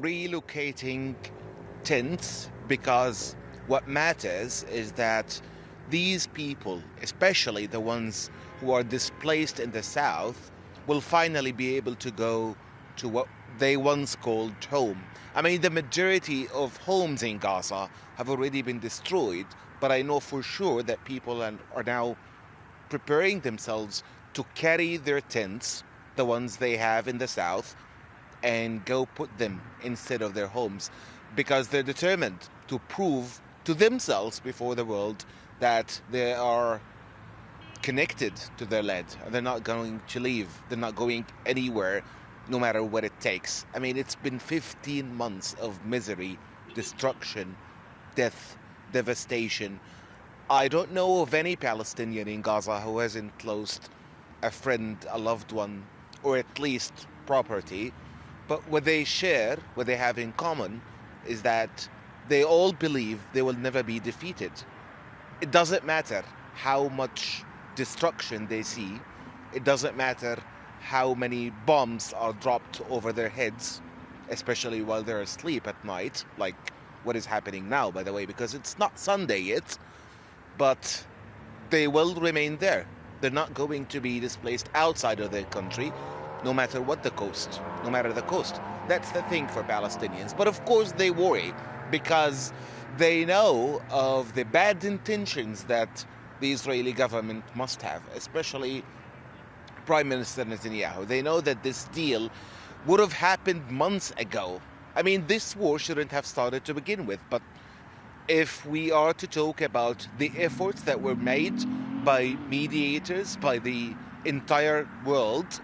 relocating tents because what matters is that these people, especially the ones who are displaced in the south, will finally be able to go to what they once called home. I mean, the majority of homes in Gaza have already been destroyed, but I know for sure that people are now preparing themselves to carry their tents, the ones they have in the south, and go put them instead of their homes because they're determined to prove to themselves before the world that they are connected to their land. They're not going to leave. They're not going anywhere, no matter what it takes. I mean, it's been 15 months of misery, destruction, death, devastation. I don't know of any Palestinian in Gaza who hasn't lost a friend, a loved one, or at least property. But what they share, what they have in common, is that they all believe they will never be defeated. It doesn't matter how much destruction they see. It doesn't matter how many bombs are dropped over their heads, especially while they're asleep at night, like what is happening now, by the way, because it's not Sunday yet, but they will remain there. They're not going to be displaced outside of their country, no matter what the cost, no matter the cost. That's the thing for Palestinians. But of course they worry because they know of the bad intentions that the Israeli government must have, especially Prime Minister Netanyahu. They know that this deal would have happened months ago. I mean, this war shouldn't have started to begin with, but if we are to talk about the efforts that were made by mediators, by the entire world,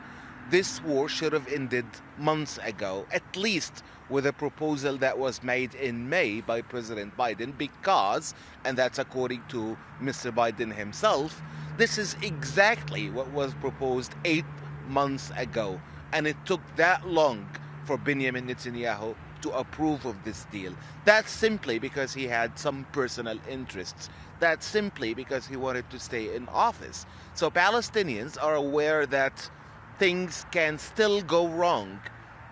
this war should have ended months ago, at least with a proposal that was made in May by President Biden, because, and that's according to Mr. Biden himself, this is exactly what was proposed 8 months ago. And it took that long for Benjamin Netanyahu to approve of this deal. That's simply because he had some personal interests. That's simply because he wanted to stay in office. So Palestinians are aware that things can still go wrong,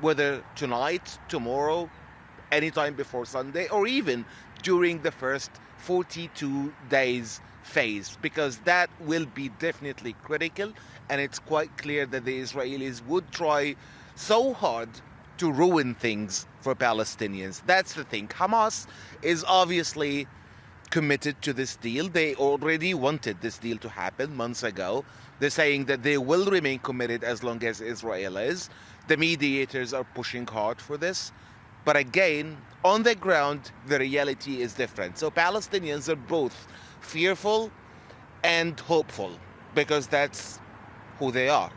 whether tonight, tomorrow, anytime before Sunday, or even during the first 42 days phase, because that will be definitely critical, and it's quite clear that the Israelis would try so hard to ruin things for Palestinians. That's the thing. Hamas is obviously committed to this deal. They already wanted this deal to happen months ago. They're saying that they will remain committed as long as Israel is. The mediators are pushing hard for this. But again, on the ground, the reality is different. So Palestinians are both fearful and hopeful because that's who they are.